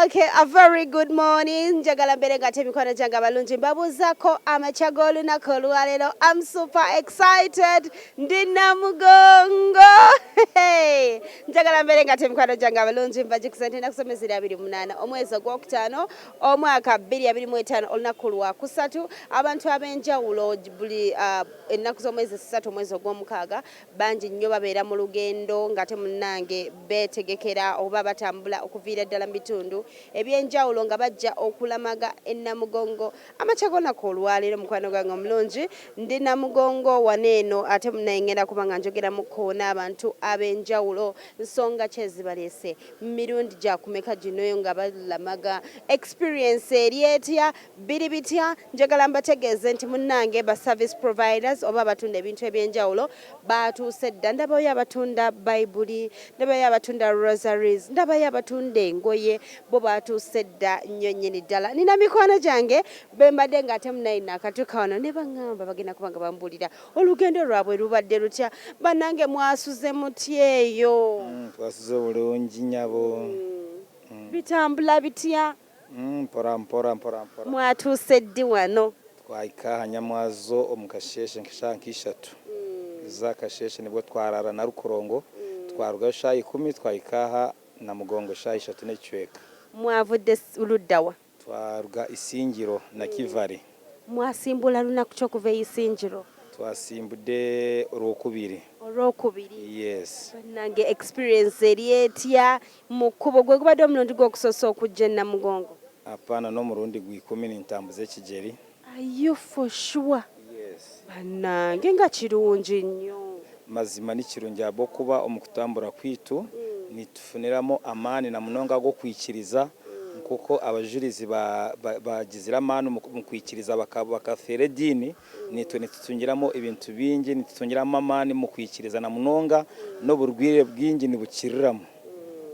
Okay, a very good morning. Njagala mbere ngate mikono janga balungi mbabuzako amachagolu na kolwalero. I'm super excited. Ndina mugongo. Hey. Njagala mbere ngate mikono janga balungi mbajikusente na kusomezera 28 omwezi gw'okutaano omwaka 2025 olunaku lwa kusatu abantu abenjawulo buli ennaku z'omwezi 3 omwezi gw'omukaaga bangi nnyo babeera mu lugendo ngate munnange beetegekera oba batambula okuviira ddala mu bitundu ebyenjawulo nga bajja okulamaga ennamugongo amachagonako olwaleero mukwano gwange omulungi ndi namugongo waneeno ate munayengera kuba nga njogera mu koona abantu abenjawulo nsonga ki ezibaleese mirundi gya kumeka gino nga balamaga experience eri etya biri bitya njagala mbategeeze nti munnange ba service providers oba abatunda ebintu ebyenjawulo batuuse dda ndabayo abatunda bayibuli ndabayo abatunda rosaries ndabayo abatunda engoye bo batuuse dda nnyo nnyini ddala nina mikwano gyange bembadde ng'ate munayina akatuuka wano ne baŋŋamba bagenda kuba nga bambuulira olugendo lwabwe lubadde lutya bannange mwasuze mutya eyo twasuze bulungi nyabo bitambula bitya mpora mwatuuse ddi wano twayika nyamwazo omukasheshe nk'ishatu zakasheshe nibwo twarara na rukorongo twaruga shayi 10 twayikaha na mugongo shayi 3 n'ecweka mwavudde luddawa twaruga isingiro na kivare mwasimbula lunaku ky'okuva isingiro twasimbudde olwokubiri yes nange experience eri etya mu kkubo gwe gubadde omulundi gw'okusosa okujja namugongo apana n'omulundi gw'ikumi n'entambuza ekigeri are you for sure yes bannange nga kirungi nnyo mazima ni kirungi abokuba omukutambura kwitu nitufuniramo amaani na munonga go kwikiriza kuko abajurizi bagizira amaani mu kwikiriza bakafere dini nitutungiramo ibintu bingi nitutungiramo amaani mu kwikiriza na munonga n'oburwire bwingi nibukiriramo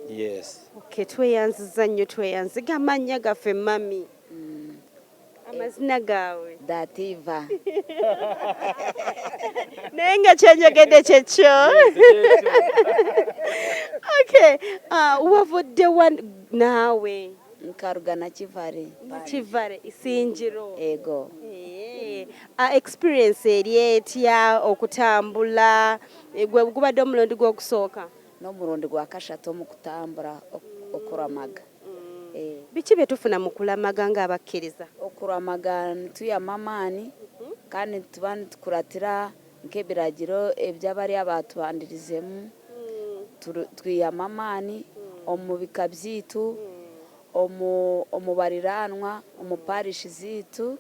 yes okay tweyanziza nnyo tweyanziga amannya gaffe mami amazina gawe Dativa naye nga kyenjogedde kyekyo okay wavudde naawe nkaruga na kivare isingiro ego experience eri etya okutambula gwe gubadde omulundi gw'okusooka n'omulundi gwa kashatu omukutambura okuramaga biki bye tufuna mu kulamaga ng'abakkiriza okuramaga tuyama amaani kandi tuba nitukuratira nk'ebiragiro eby'abari abatubandirizemu twiyama amaani omu bika byaitu omu bariranwa omu parishi ziitu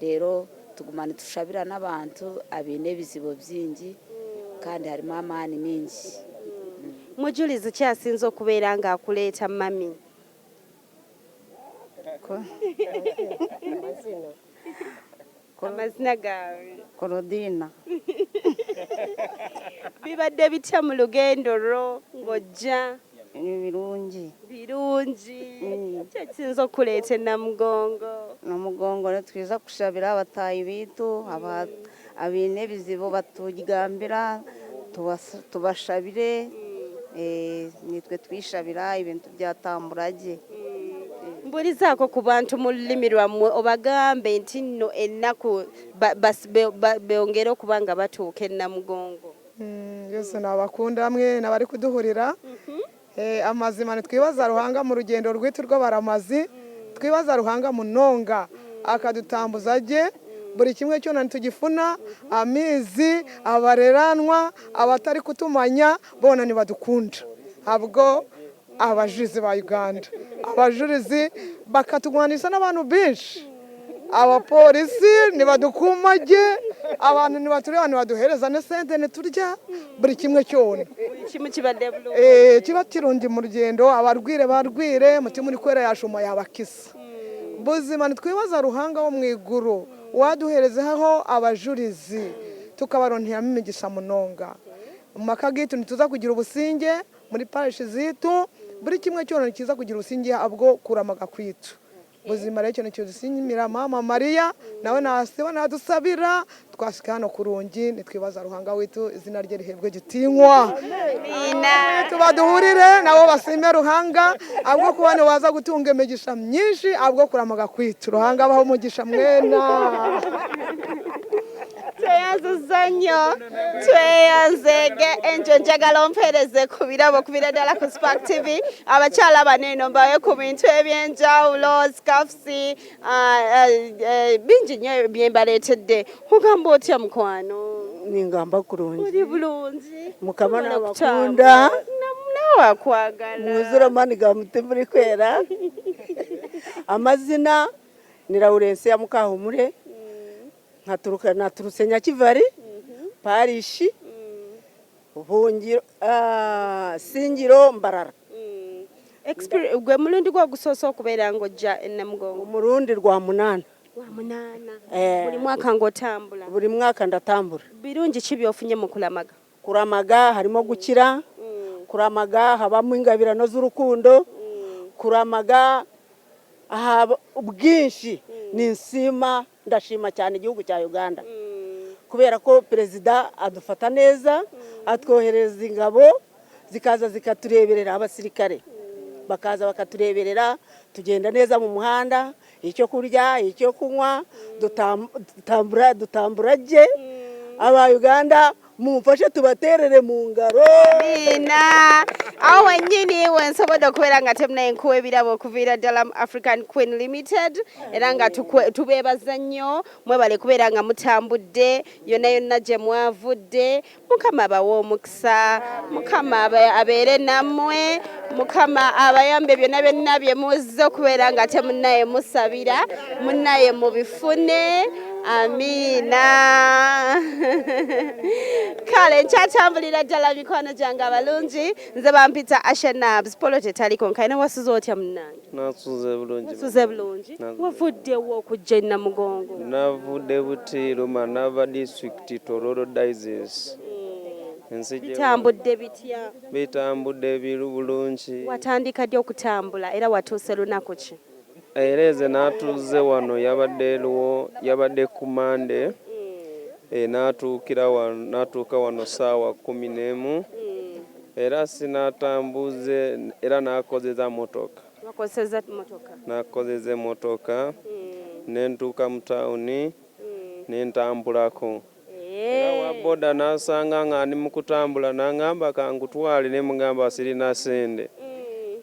rero tuguma nitushabira n'abantu abaine ebizibu bingi kandi harimu amaani mingi mujulizi kyasinze okubeera ng'akuleeta mami amazina gawe Korodina bibadde bitya mu lugendo lwo ng'ojja birungi kyekisinza okuleeta namugongo netwiza kushabira abatayi bitu abaine ebizibu batugambira tubashabire nitwe twishabira ibintu byatambura gye mbulizaako ku bantu mu lulimi lwammwe obagambe nti nno ennaku bongere okuba nga batuuka ennamugongo yose nabakunda mwe nabari kuduhurira amazima nitwibaza ruhanga mu rugendo rwitu rw'abaramazi twibaza ruhanga munonga akadutambuza gye buri kimwe cyona ntugifuna amizi abareranwa abatari kutumanya bona nibadukunda abwo abajurizi ba Uganda abajurizi bakatugwanisha n'abantu benshi abapolisi nibadukumage abantu nibatureba nibaduhereza ne sente neturya buri kimwe cyone kiba kirundi mu rugendo abarwire mutima uri kwera yashoma yabakisa buzima nitwibaza ruhanga wo mwiguru waduherezeho abajurizi tukabarontera imigisha munonga mu maka gitu nituza kugira ubusinge muri parish zitu buri kimwe cyone kiza kugira ubusinge abwo kuramaga kwitu buzima rero ikintu cyudusinyimira mama Maria nawe nasiba nadusabira twashika hano kurungi nitwibaza ruhanga witu izina rye rihebwe gitinywa tubaduhurire nabo basime ruhanga abwo kubane waza gutunga imigisha myinshi abwo kuramaga kwitu ruhanga baho umugisha mwena Zanyo tweyanzege enjo njagala ompereze ku birabo ku biradala ku Spark TV abakyala banene mbaye ku bintu ebyenjawulo scarfsi bingi nnyo byembaletedde ugamba otya mukwano ningamba kurungi uri bulungi mukama n'abakunda nawe akwagala mwuzura mani ga mutima kwera amazina ni Lawrence ya Mukahumure nkaturuka naturutse Nyakivari parishi Buhungiro Singiro Mbarara gwe mulundi gwa gusoso okubeera ng'ojja Namugongo umurundi rwa munana buli mwaka ng'otambula buri mwaka ndatambura birungi ki byofunye mu kulamaga kuramaga harimo gukira kuramaga habamo ingabirano z'urukundo kuramaga ubwinshi ninsima ndashima cyane igihugu cya Uganda kubera ko perezida adufata neza atwohereza ingabo zikaza zikatureberera abasirikare bakaza bakatureberera tugenda neza mu muhanda icyo kurya icyo kunywa dutamburaje aba Uganda mumfashe tubaterere mu ngaro aho nyini wensobodo kubera nga temna enkuwe birabo kuvira Dalam African Queen Limited era nga tubebaza nnyo mwebale kubera nga mutambudde yonna gye mwavudde mukama abawa omukisa mukama abeere nammwe mukama abayambe byonna byonna bye muzze kubera nga temunnaye musabira munnaye mubifune amina kale nkyatambulira ddala mikono gyange abalungi nze bampita Ashanabs polo tetaliko nkaina wasuza otya munnange nasuze bulungi wavuddewo okujja Namugongo navudde Butiru Manava district Tororo diocese bitambudde bitya bitambudde bulungi watandika ddi okutambula era watuuse lunaku ki ereze natuze wano yabadde kumande natuuka wano saawa 11 era sinatambuze era nakozeza motoka nakozeza motoka nentuuka mu tawuni nentambulako era waboda nasanga nga ndi mu kutambula nangamba kangutwale ne mugamba sirina sende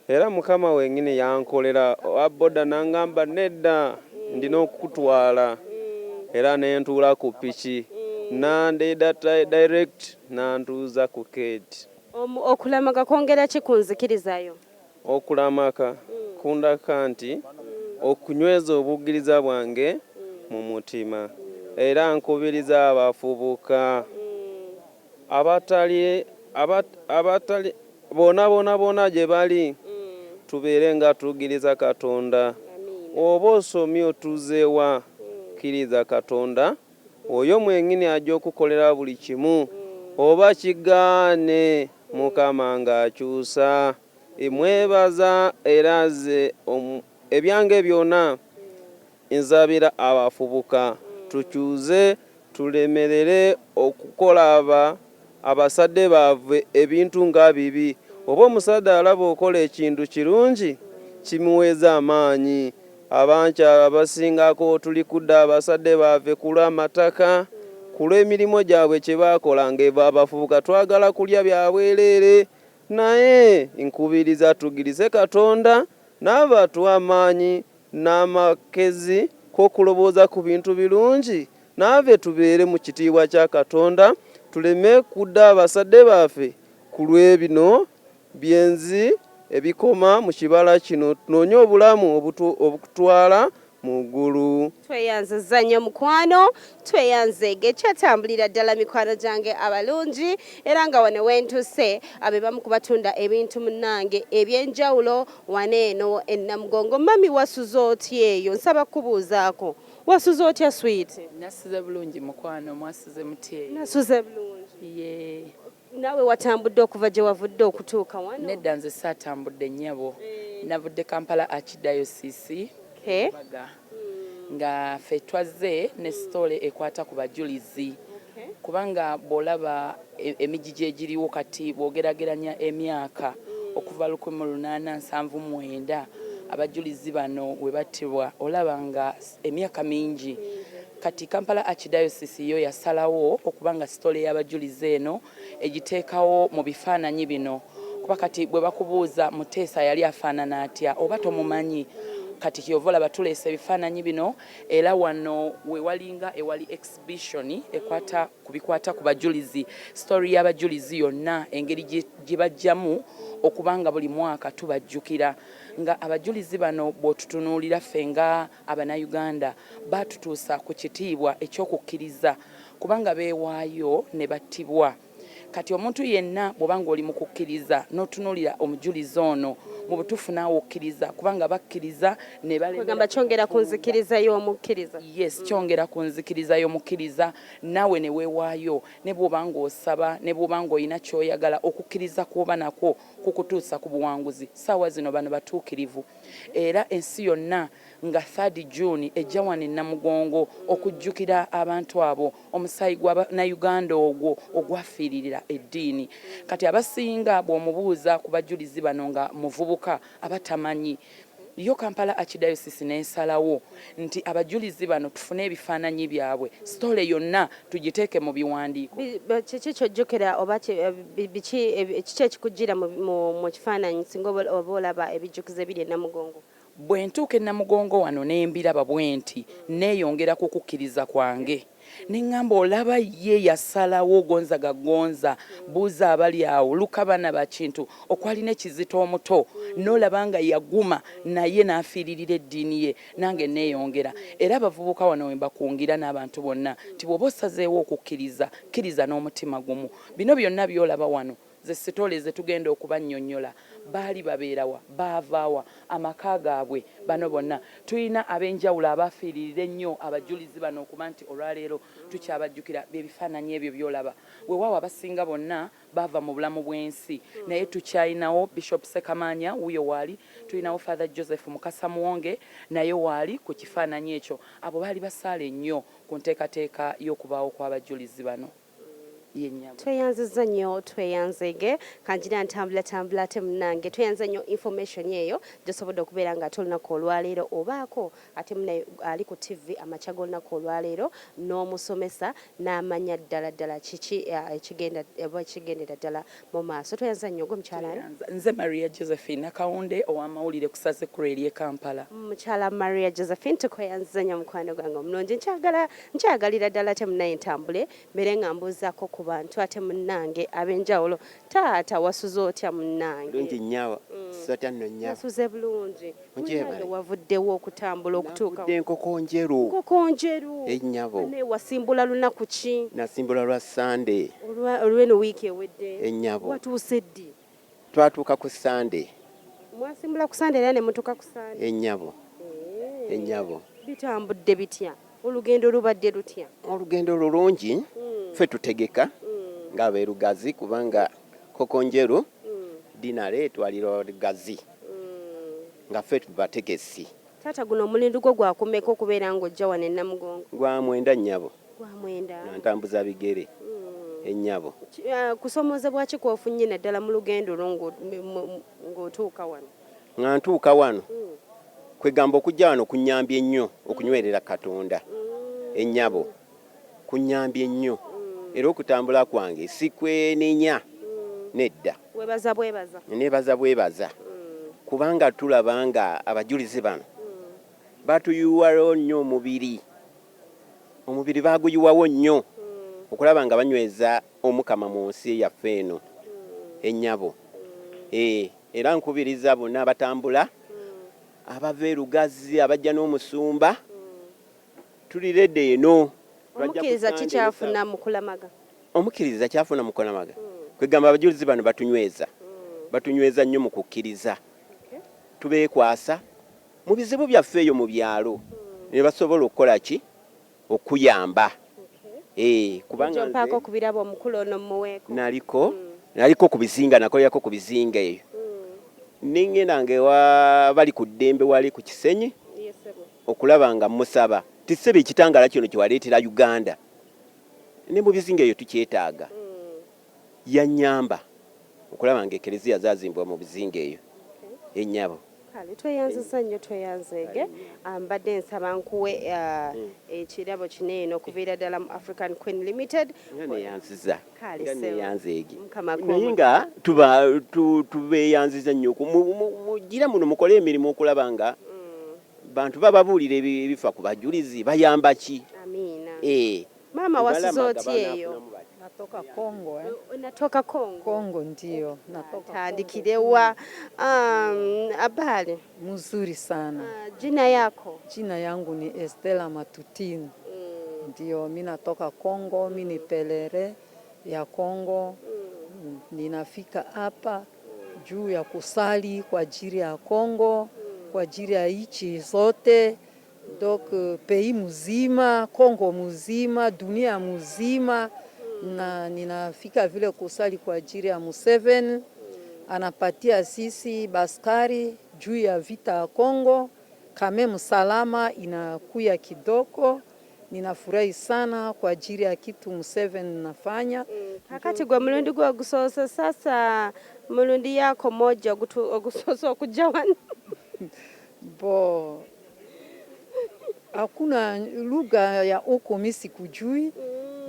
era mukama wengine yankolera waboda nangamba nedda ndina okutwala era nentuula ku piki nandeda direct nantuuza ku keti okulamaga kwongera kikunzikirizayo okulamaka kundaka nti okunyweza obugiriza bwange mu mutima era nkubiriza abafubuka abatali bona gye bali tubeere nga tugiriza Katonda oba osomye otuzeewa kkiriza Katonda oyo mwenyini ajja okukolera buli kimu oba kigaane mukama ng'akyusa emwebaza era ze ebyange byonna nzabira abafubuka tukyuze tulemerere okukola abasadde baave ebintu nga bibi oba omusadde alaba okola ekintu kirungi kimuweza amaanyi abankyala basingako tuli kudda abasadde baave ku lw'amataka ku lw'emirimu gyabwe kye baakolanga abafubuka twagala kulya byabwereere naye nkubiriza tugirize Katonda n'abatuwa amaanyi n'amakezi k'okulowooza ku bintu birungi naave tubeere mu kitiibwa kya Katonda tuleme kudda abasadde baffe ku lw'ebino byenzi ebikoma mu kibala kino tunoonye obulamu obutwala mu ggulu tweyanziza nnyo mukwano tweyanzege kyatambulira ddala mikwano gyange abalungi era nga wano wentuse abe bamu kubatunda ebintu munnange ebyenjawulo waneeno Namugongo mami wasuza otya eyo nsaba kubuuzaako wasuza otya swiiti nasuze bulungi mukwano mwasuze mutyeyo nasuze bulungi ye naawe watambudde okuva gye wavudde okutuuka wano nedda nze saatambudde nnyabo navudde Kampala Archdiocese He? Baga. Nga ffe twazze ne sitole ekwata ku bajulizi kubanga bw'olaba emijiji egiriwo kati bw'ogerageranya emyaka okuva 1879 abajulizi bano we battibwa olaba nga emyaka mingi kati Kampala Archdiocese yo yasalawo okubanga sitole y'abajulizi eno egiteekawo mu bifaananyi bino kuba kati bwe bakubuuza Muteesa yali afaanana atya oba tomumanyi kati kyovola batuleese ebifaananyi bino era wano we walinga ewali exhibition ekwata kubikwata ku bajulizi story y'abajulizi yonna engeri gye bajjamu okubanga buli mwaka tubajjukira nga abajulizi bano bw'otutunuulira ffe nga Abanayuganda batutuusa ku kitiibwa eky'okukkiriza kubanga beewaayo ne battibwa kati omuntu yenna bw'obanga oli mu kukkiriza n'otunuulira omujulizi ono mu butuufu naawe okkiriza kubanga bakkiriza ne bagamba kyongera ku nzikiriza y'omukkiriza. Yes, kyongera ku nzikiriza y'omukkiriza naawe ne weewaayo ne bw'obanga osaba ne bw'obanga olina ky'oyagala okukkiriza kw'oba nakwo kukutuusa ku buwanguzi ssaawa zino bano batuukirivu era ensi yonna nga 3 June ejja wano e Namugongo okujjukira abantu abo omusaayi gw'Abannayuganda ogwo ogwafiiririra eddiini kati abasinga bw'omubuuza ku bajulizi bano nga muvubuka abatamanyi yo Kampala Archdiocese n'esalawo nti abajulizi bano tufune ebifaananyi byabwe sitole yonna tugiteeke mu biwandiiko. Kiki kyojjukira oba kiki ekikujjira mu kifaananyi singa oba olaba ebijjukizo ebiri e Namugongo? Bwe ntuuka e Namugongo wano ne mbiraba bwe nti neeyongera ku kukkiriza kwange neŋŋamba olaba ye yasalawo gonza gagonza buuza abali awo luka baana bakintu okwalina ekizito omuto n'olaba nga yaguma naye n'afiiririra eddiini ye nange neeyongera era abavubuka wano we mbakungira n'abantu bonna nti bw'oba osazeewo okukkiriza kkiriza n'omutima gumu bino byonna by'olaba wano ze sitole ze tugenda okubannyonnyola baali babeerawa baavaawa amaka gaabwe bano bonna tulina ab'enjawulo abafiiririra ennyo abajulizi bano okuba nti olwaleero tukyabajjukira byebifaananyi ebyo by'olaba weewaawo abasinga bonna baava mu bulamu bw'ensi naye tukyalinawo Bishop Sekamaanya wuyo waali tulinawo Father Joseph Mukasa Muwonge naye waali ku kifaananyi ekyo abo baali basaala ennyo ku nteekateeka y'okubaawo kw'abajulizi bano. Tweyanziza nnyo tweyanzege kanjira ntambula ate munange tweyanza nnyo information eyo gyosobodde okubeera nga tolunaku olwaleero obaako ate munaye ali ku TV amakya g'olunaku olwaleero n'omusomesa n'amanya ddala kiki ekigendera ddala mu maaso. Tweyanza nnyo gwe mukyala nze Maria Josephine Akawunde ow'amawulire ku Sazekuru eri e Kampala. Mukyala Maria Josephine tukweyanziza nnyo mukwano gwange omulungi nkyagalira ddala ate munaye ntambule mbere nga mbuuzaako ku bantu ate munnange ab'enjawulo taata wasuze otya munnange? Bulungi nnyo sotya nno nnyo. Wasuze bulungi. Munnange wavuddewo okutambula okutuuka enkoko njeru ennyabo. Ne wasimbula lunaku ki? Nasimbula lwa Sunday. Olw'eno wiiki ewedde. Ennyabo. Watuuse ddi? Twatuuka ku Sunday. Mwasimbula ku Sunday era ne mutuuka ku Sunday? Ennyabo. Ennyabo. Bitambudde bitya? Olugendo lubadde lutya? Olugendo lulungi. Ffe tutegeka ng'abeerugazi kubanga koko njeru dinale etwalira Lugazi nga ffe tubategesi. Taata guno omulindo gwo gwakumeka okubeera ng'ojja wano e Namugongo? Gwa 9 nnyabo. Gwa 9. Nantambuza bigere ennyabo. Kusoomozebwa ki kw'ofunye naddala mu lugendo lwo ng'otuuka wano? Nga ntuuka wano kwegamba okujja wano kunnyambye nnyo okunywerera Katonda ennyabo kunnyambye nnyo era okutambula kwange si kwenenya nedda. Weebaza bwebaza kubanga tulaba nga abajulizi bano batuyuwayo nnyo omubiri baguyuwawo nnyo okulaba nga banyweza Omukama mu nsi yaffe eno ennyabo. Era nkubiriza bonna abatambula abava e Lugazi abajja n'Omusumba tuliredde eno. Omukkiriza kikyafuna mu kulamaga? Omukkiriza kyafuna mu kulamaga kwegamba abajulizi bano batunyweza nnyo mu kukkiriza. Tubeekwasa mu bizibu byaffe eyo mu byalo ne basobola okukola ki? Okuyamba. Kubanga mpaako kubiraba omukulu ono muweeko naliko ku bizinga nakolerako ku bizinga eyo nengenda nga bali ku ddembe wali ku Kisenyi okulaba nga musaba tisebe ekitangala kino kyewaleetera Uganda ne mu bizinga eyo tukyetaaga yanyamba okulaba nga ekereziya zazimbwa mu bizinga eyo ennyabo. Kale tweyanziza nnyo tweyanzeege mbadde nsaba nkuwe ekirabo kino eno okuviira ddala mu African Queen Limited neyanziza Kale neyanzeege Mukama naye nga tubeyanziza nnyo mugira muno mukole emirimu okulaba nga bantu bababuulira ebifa ku bajulizi bayamba ki. Amiina. Mama wasizooti eyo? Natoka Kongo Unatoka Kongo? Kongo ndio natoka. Tandikirewa. Habari? Mzuri sana. Jina yako? Jina yangu ni Estela Matutini. Ndio mimi natoka Kongo, mimi ni pelere ya Kongo. Ninafika hapa juu ya kusali kwa ajili ya Kongo, kwa ajili ya nchi zote. Donc pays mzima, Kongo mzima, dunia mzima. Na ninafika vile kusali kwa ajili ya Museveni, anapatia sisi baskari juu ya vita ya Kongo, kame msalama inakuya kidogo. Ninafurahi sana kwa ajili ya kitu Museveni nafanya. Kakati gwa mulundi gwa gusosa sasa mulundi yako moja ogusosa okujawana. Bo hakuna lugha ya uko mimi sikujui.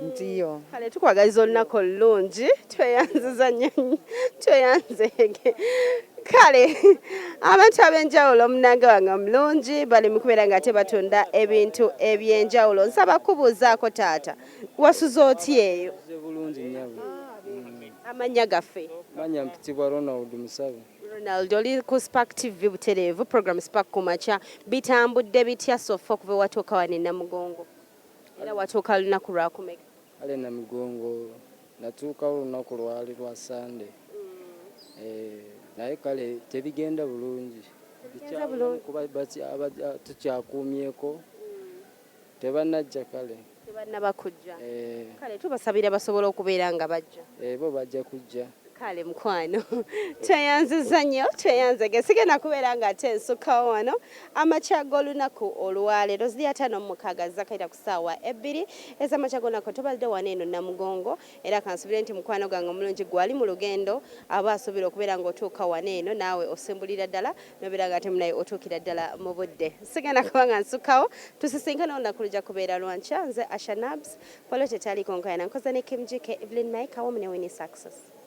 Ndio. Kale tukwagaliza olunaku olulungi tweyanziza nnyo tweyanzeege. Kale abantu ab'enjawulo omunange wange omulungi bali mu kubeera nga tebatunda ebintu eby'enjawulo. Nsaba kubuuzaako taata wasuza otya eyo? Bulungi nnyabo. Amannya gaffe? Manya mpitibwa Ronald Musabe. Ronald oli ku Spark TV butereevu program Spark ku makya bitambudde bitya sofa okuva watuuka wano e Namugongo era watuuka lunaku lwakumeka? Ale Namugongo natuuka olunaku lwali lwa Sunday. Naye kale tebigenda bulungi kuba tukyakuumyeko tebannajja kale tebannaba kujja. Kale tubasabira basobola okubeera nga bajja. Bo bajja kujja. Kale mukwano tweyanziza nnyo tweyanzege sigenda kubeera nga ate nsukkawo wano amakya g'olunaku olwaleero ziri 5:06 zakaira ku ssaawa 2 ez'amakya g'olunaku tubadde wano eno Namugongo era kansubire nti mukwano gwange omulungi gwali mu lugendo aba asuubira okubeera ng'otuuka wano eno naawe osimbulira ddala nobeera nga ate munaye otuukira ddala mu budde. Sigenda kuba nga nsukkawo tusisinkana olunaku lujja kubeera lwankya nze Asha Nabs Polo tetali konkayana nkoza ne Kim Jike Evelyn Mike awamu ne Winnie Success.